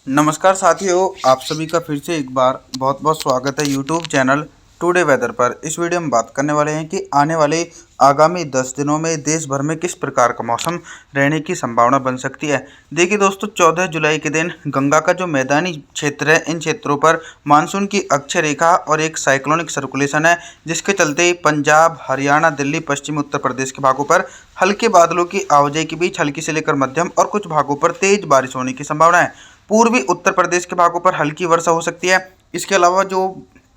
नमस्कार साथियों, आप सभी का फिर से एक बार बहुत बहुत स्वागत है यूट्यूब चैनल टुडे वेदर पर। इस वीडियो में बात करने वाले हैं कि आने वाले आगामी 10 दिनों में देश भर में किस प्रकार का मौसम रहने की संभावना बन सकती है। देखिए दोस्तों, 14 जुलाई के दिन गंगा का जो मैदानी क्षेत्र है, इन क्षेत्रों पर मानसून की अक्षय रेखा और एक साइक्लोनिक सर्कुलेशन है, जिसके चलते पंजाब, हरियाणा, दिल्ली, पश्चिमी उत्तर प्रदेश के भागों पर हल्के बादलों की आवाजाही के बीच हल्की से लेकर मध्यम और कुछ भागों पर तेज बारिश होने की संभावना है। पूर्वी उत्तर प्रदेश के भागों पर हल्की वर्षा हो सकती है। इसके अलावा जो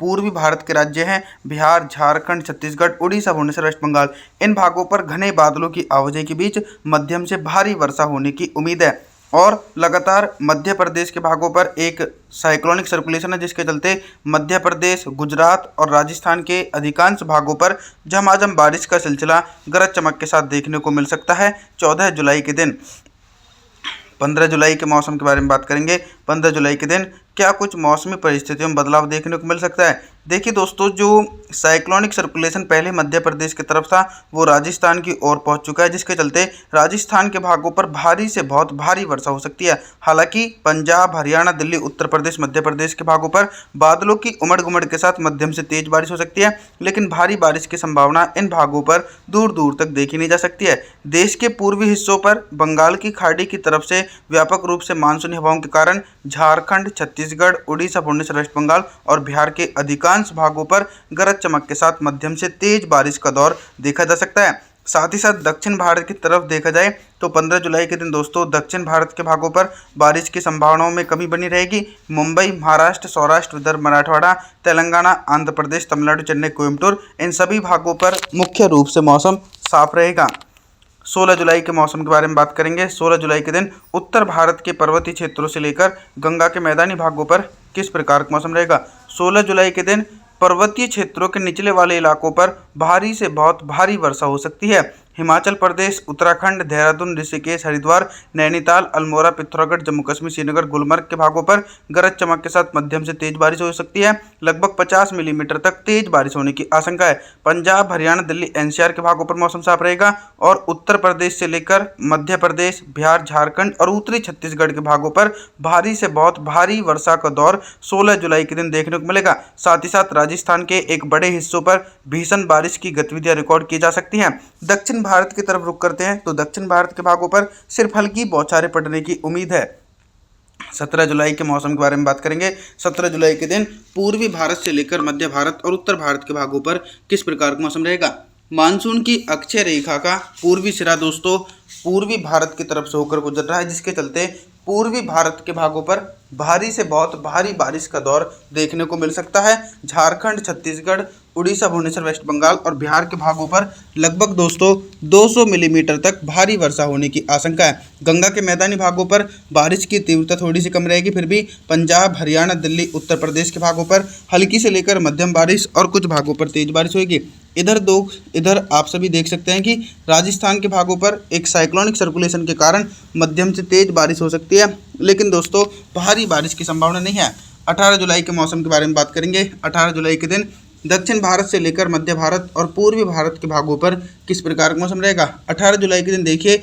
पूर्वी भारत के राज्य हैं, बिहार, झारखंड, छत्तीसगढ़, उड़ीसा, भुवनेश्वर, वेस्ट बंगाल, इन भागों पर घने बादलों की आवाजाही के बीच मध्यम से भारी वर्षा होने की उम्मीद है। और लगातार मध्य प्रदेश के भागों पर एक साइक्लोनिक सर्कुलेशन है, जिसके चलते मध्य प्रदेश, गुजरात और राजस्थान के अधिकांश भागों पर झमाझम बारिश का सिलसिला गरज चमक के साथ देखने को मिल सकता है 14 जुलाई के दिन। 15 जुलाई के मौसम के बारे में बात करेंगे। 15 जुलाई के दिन क्या कुछ मौसमी परिस्थितियों में बदलाव देखने को मिल सकता है। देखिए दोस्तों, जो साइक्लोनिक सर्कुलेशन पहले मध्य प्रदेश की तरफ था, वो राजस्थान की ओर पहुंच चुका है, जिसके चलते राजस्थान के भागों पर भारी से बहुत भारी वर्षा हो सकती है। हालांकि पंजाब, हरियाणा, दिल्ली, उत्तर प्रदेश, मध्य प्रदेश के भागों पर बादलों की उमड़ घुमड़ के साथ मध्यम से तेज बारिश हो सकती है, लेकिन भारी बारिश की संभावना इन भागों पर दूर दूर तक देखी नहीं जा सकती है। देश के पूर्वी हिस्सों पर बंगाल की खाड़ी की तरफ से व्यापक रूप से मानसूनी हवाओं के कारण झारखंड, छत्तीसगढ़, उड़ीसा, भुवनेश्वर, वेस्ट बंगाल और बिहार के अधिकांश भागों पर गरज चमक के साथ मध्यम से तेज बारिश का दौर देखा जा सकता है। साथ ही साथ दक्षिण भारत की तरफ देखा जाए तो 15 जुलाई के दिन दोस्तों दक्षिण भारत के भागों पर बारिश की संभावनाओं में कमी बनी रहेगी। मुंबई, महाराष्ट्र, सौराष्ट्र, विदर्भ, मराठवाड़ा, तेलंगाना, आंध्र प्रदेश, तमिलनाडु, चेन्नई, कोयम्बटूर, इन सभी भागों पर मुख्य रूप से मौसम साफ रहेगा। 16 जुलाई के मौसम के बारे में बात करेंगे। 16 जुलाई के दिन उत्तर भारत के पर्वतीय क्षेत्रों से लेकर गंगा के मैदानी भागों पर किस प्रकार का मौसम रहेगा। 16 जुलाई के दिन पर्वतीय क्षेत्रों के निचले वाले इलाकों पर भारी से बहुत भारी वर्षा हो सकती है। हिमाचल प्रदेश, उत्तराखंड, देहरादून, ऋषिकेश, हरिद्वार, नैनीताल, अल्मोड़ा, पिथौरागढ़, जम्मू कश्मीर, श्रीनगर, गुलमर्ग के भागों पर गरज चमक के साथ मध्यम से तेज बारिश हो सकती है। लगभग 50 मिलीमीटर तक तेज बारिश होने की आशंका है। पंजाब, हरियाणा, दिल्ली, एनसीआर के भागों पर मौसम साफ रहेगा और उत्तर प्रदेश से लेकर मध्य प्रदेश, बिहार, झारखंड और उत्तरी छत्तीसगढ़ के भागों पर भारी से बहुत भारी वर्षा का दौर 16 जुलाई के दिन देखने को मिलेगा। साथ ही साथ राजस्थान के एक बड़े हिस्सों पर भीषण बारिश की गतिविधियां रिकॉर्ड की जा सकती हैं। दक्षिण भारत की तरफ रुख करते हैं तो दक्षिण भारत के भागों पर सिर्फ हल्की बौछारें पड़ने की उम्मीद है। 17 जुलाई के मौसम के बारे में बात करेंगे। 17 जुलाई के दिन पूर्वी भारत से लेकर मध्य भारत और उत्तर भारत के भागों पर किस प्रकार का मौसम रहेगा। मानसून की अक्षय रेखा का पूर्वी सिरा दोस्तों पूर्वी भारत की तरफ से होकर गुजर रहा है, जिसके चलते पूर्वी भारत के भागों पर भारी से बहुत भारी बारिश का दौर देखने को मिल सकता है। झारखंड, छत्तीसगढ़, उड़ीसा, भुवनेश्वर, वेस्ट बंगाल और बिहार के भागों पर लगभग दोस्तों 200 मिलीमीटर तक भारी वर्षा होने की आशंका है। गंगा के मैदानी भागों पर बारिश की तीव्रता थोड़ी सी कम रहेगी, फिर भी पंजाब, हरियाणा, दिल्ली, उत्तर प्रदेश के भागों पर हल्की से लेकर मध्यम बारिश और कुछ भागों पर तेज बारिश होगी। इधर आप सभी देख सकते हैं कि राजस्थान के भागों पर एक साइक्लोनिक सर्कुलेशन के कारण मध्यम से तेज बारिश हो सकती है, लेकिन दोस्तों भारी बारिश की संभावना नहीं है। 18 जुलाई के मौसम के बारे में बात करेंगे। 18 जुलाई के दिन दक्षिण भारत से लेकर मध्य भारत और पूर्वी भारत के भागों पर किस प्रकार का मौसम रहेगा। 18 जुलाई के दिन देखिए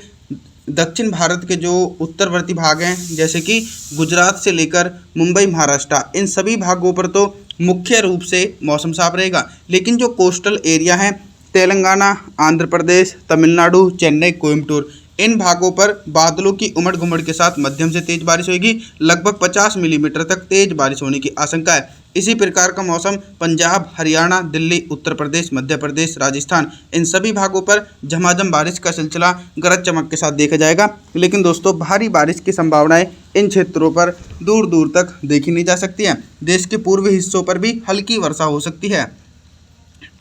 दक्षिण भारत के जो उत्तरवर्ती भाग हैं, जैसे कि गुजरात से लेकर मुंबई, महाराष्ट्र, इन सभी भागों पर तो मुख्य रूप से मौसम साफ रहेगा, लेकिन जो कोस्टल एरिया हैं, तेलंगाना, आंध्र प्रदेश, तमिलनाडु, चेन्नई, कोयम्बटूर, इन भागों पर बादलों की उमड़ घुमड़ के साथ मध्यम से तेज बारिश होगी। लगभग 50 मिलीमीटर तक तेज बारिश होने की आशंका है। इसी प्रकार का मौसम पंजाब, हरियाणा, दिल्ली, उत्तर प्रदेश, मध्य प्रदेश, राजस्थान, इन सभी भागों पर झमाझम बारिश का सिलसिला गरज चमक के साथ देखा जाएगा, लेकिन दोस्तों भारी बारिश की संभावनाएं इन क्षेत्रों पर दूर दूर तक देखी नहीं जा सकती हैं। देश के पूर्वी हिस्सों पर भी हल्की वर्षा हो सकती है।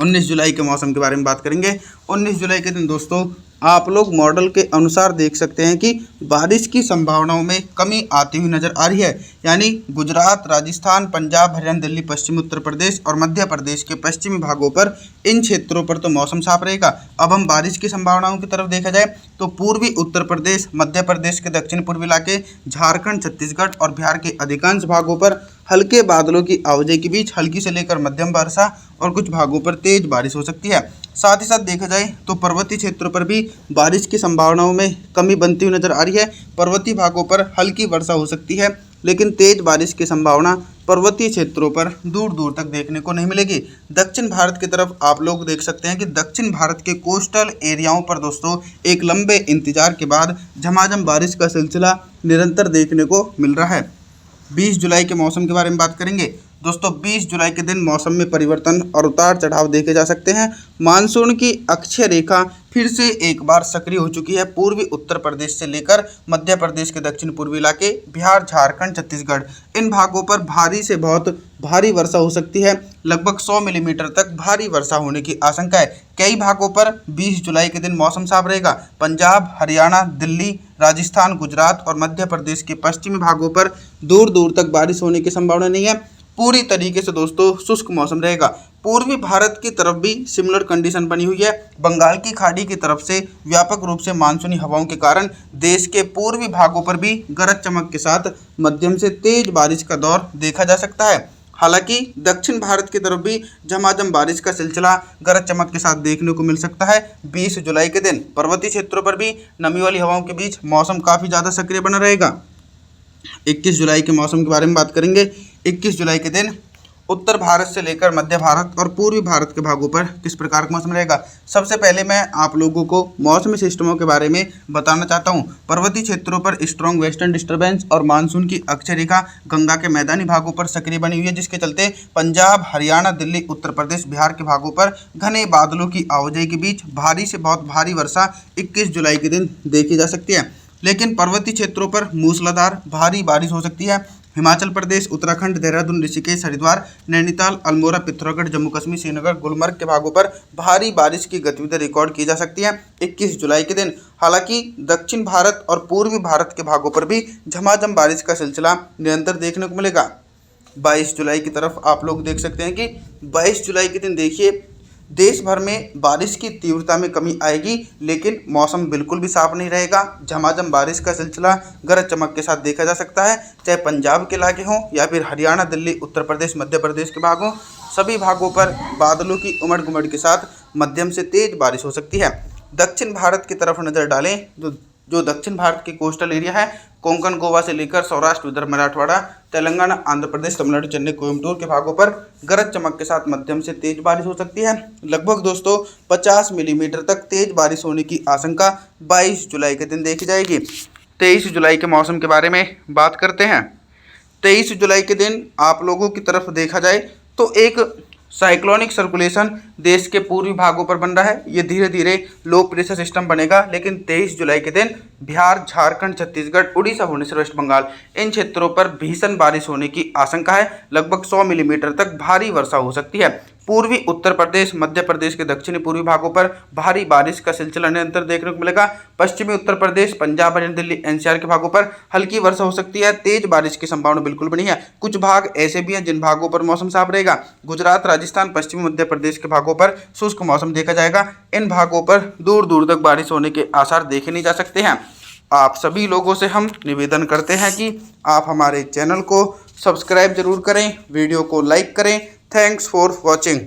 19 जुलाई के मौसम के बारे में बात करेंगे। 19 जुलाई के दिन दोस्तों आप लोग मॉडल के अनुसार देख सकते हैं कि बारिश की संभावनाओं में कमी आती हुई नजर आ रही है, यानी गुजरात, राजस्थान, पंजाब, हरियाणा, दिल्ली, पश्चिमी उत्तर प्रदेश और मध्य प्रदेश के पश्चिमी भागों पर इन क्षेत्रों पर तो मौसम साफ रहेगा। अब हम बारिश की संभावनाओं की तरफ देखा जाए तो पूर्वी उत्तर प्रदेश, मध्य प्रदेश के दक्षिण पूर्वी इलाके, झारखंड, छत्तीसगढ़ और बिहार के अधिकांश भागों पर हल्के बादलों की आवाजाही के बीच हल्की से लेकर मध्यम वर्षा और कुछ भागों पर तेज बारिश हो सकती है। साथ ही साथ देखा जाए तो पर्वतीय क्षेत्रों पर भी बारिश की संभावनाओं में कमी बनती हुई नजर आ रही है। पर्वतीय भागों पर हल्की वर्षा हो सकती है, लेकिन तेज बारिश की संभावना पर्वतीय क्षेत्रों पर दूर दूर तक देखने को नहीं मिलेगी। दक्षिण भारत की तरफ आप लोग देख सकते हैं कि दक्षिण भारत के कोस्टल एरियाओं पर दोस्तों एक लंबे इंतजार के बाद झमाझम बारिश का सिलसिला निरंतर देखने को मिल रहा है। 20 जुलाई के मौसम के बारे में बात करेंगे दोस्तों। 20 जुलाई के दिन मौसम में परिवर्तन और उतार चढ़ाव देखे जा सकते हैं। मानसून की अक्षय रेखा फिर से एक बार सक्रिय हो चुकी है। पूर्वी उत्तर प्रदेश से लेकर मध्य प्रदेश के दक्षिण पूर्वी इलाके, बिहार, झारखंड, छत्तीसगढ़, इन भागों पर भारी से बहुत भारी वर्षा हो सकती है। लगभग 100 मिलीमीटर तक भारी वर्षा होने की आशंका है। कई भागों पर 20 जुलाई के दिन मौसम साफ रहेगा। पंजाब, हरियाणा, दिल्ली, राजस्थान, गुजरात और मध्य प्रदेश के पश्चिमी भागों पर दूर दूर तक बारिश होने की संभावना नहीं है। पूरी तरीके से दोस्तों शुष्क मौसम रहेगा। पूर्वी भारत की तरफ भी सिमिलर कंडीशन बनी हुई है। बंगाल की खाड़ी की तरफ से व्यापक रूप से मानसूनी हवाओं के कारण देश के पूर्वी भागों पर भी गरज चमक के साथ मध्यम से तेज बारिश का दौर देखा जा सकता है। हालांकि दक्षिण भारत की तरफ भी झमाझम बारिश का सिलसिला गरज चमक के साथ देखने को मिल सकता है। 20 जुलाई के दिन पर्वतीय क्षेत्रों पर भी नमी वाली हवाओं के बीच मौसम काफ़ी ज़्यादा सक्रिय बना रहेगा। 21 जुलाई के मौसम के बारे में बात करेंगे। 21 जुलाई के दिन उत्तर भारत से लेकर मध्य भारत और पूर्वी भारत के भागों पर किस प्रकार का मौसम रहेगा। सबसे पहले मैं आप लोगों को मौसमी सिस्टमों के बारे में बताना चाहता हूं। पर्वतीय क्षेत्रों पर स्ट्रॉन्ग वेस्टर्न डिस्टर्बेंस और मानसून की अक्षय रेखा गंगा के मैदानी भागों पर सक्रिय बनी हुई है, जिसके चलते पंजाब, हरियाणा, दिल्ली, उत्तर प्रदेश, बिहार के भागों पर घने बादलों की आवाजाही के बीच भारी से बहुत भारी वर्षा 21 जुलाई के दिन देखी जा सकती है। लेकिन पर्वतीय क्षेत्रों पर मूसलाधार भारी बारिश हो सकती है। हिमाचल प्रदेश, उत्तराखंड, देहरादून, ऋषिकेश, हरिद्वार, नैनीताल, अल्मोड़ा, पिथौरागढ़, जम्मू कश्मीर, श्रीनगर, गुलमर्ग के भागों पर भारी बारिश की गतिविधि रिकॉर्ड की जा सकती है 21 जुलाई के दिन। हालांकि दक्षिण भारत और पूर्वी भारत के भागों पर भी झमाझम बारिश का सिलसिला निरंतर देखने को मिलेगा। 22 जुलाई की तरफ आप लोग देख सकते हैं कि 22 जुलाई के दिन देखिए देश भर में बारिश की तीव्रता में कमी आएगी, लेकिन मौसम बिल्कुल भी साफ नहीं रहेगा। झमाझम बारिश का सिलसिला गरज चमक के साथ देखा जा सकता है, चाहे पंजाब के इलाके हों या फिर हरियाणा, दिल्ली, उत्तर प्रदेश, मध्य प्रदेश के भाग हों। सभी भागों पर बादलों की उमड़ घुमड़ के साथ मध्यम से तेज बारिश हो सकती है। दक्षिण भारत की तरफ नज़र डालें जो दक्षिण भारत के कोस्टल एरिया है, कोंकण, गोवा से लेकर सौराष्ट्र, विदर्भ, मराठवाड़ा, तेलंगाना, आंध्र प्रदेश, तमिलनाडु, चेन्नई, कोयम्बटूर के भागों पर गरज चमक के साथ मध्यम से तेज बारिश हो सकती है। लगभग दोस्तों 50 मिलीमीटर तक तेज बारिश होने की आशंका 22 जुलाई के दिन देखी जाएगी। 23 जुलाई के मौसम के बारे में बात करते हैं। 23 जुलाई के दिन आप लोगों की तरफ देखा जाए तो एक साइक्लोनिक सर्कुलेशन देश के पूर्वी भागों पर बन रहा है। ये धीरे धीरे लो प्रेशर सिस्टम बनेगा, लेकिन 23 जुलाई के दिन बिहार, झारखंड, छत्तीसगढ़, उड़ीसा, भुवनेश्वर, वेस्ट बंगाल, इन क्षेत्रों पर भीषण बारिश होने की आशंका है। लगभग 100 मिलीमीटर तक भारी वर्षा हो सकती है। पूर्वी उत्तर प्रदेश, मध्य प्रदेश के दक्षिणी पूर्वी भागों पर भारी बारिश का सिलसिला निरंतर देखने को मिलेगा। पश्चिमी उत्तर प्रदेश, पंजाब, हरियाणा, दिल्ली, एनसीआर के भागों पर हल्की वर्षा हो सकती है। तेज बारिश की संभावना बिल्कुल भी नहीं है। कुछ भाग ऐसे भी हैं जिन भागों पर मौसम साफ रहेगा। गुजरात, राजस्थान, पश्चिमी मध्य प्रदेश के भागों पर शुष्क मौसम देखा जाएगा। इन भागों पर दूर दूर तक बारिश होने के आसार देखे नहीं जा सकते हैं। आप सभी लोगों से हम निवेदन करते हैं कि आप हमारे चैनल को सब्सक्राइब जरूर करें, वीडियो को लाइक करें। Thanks for watching.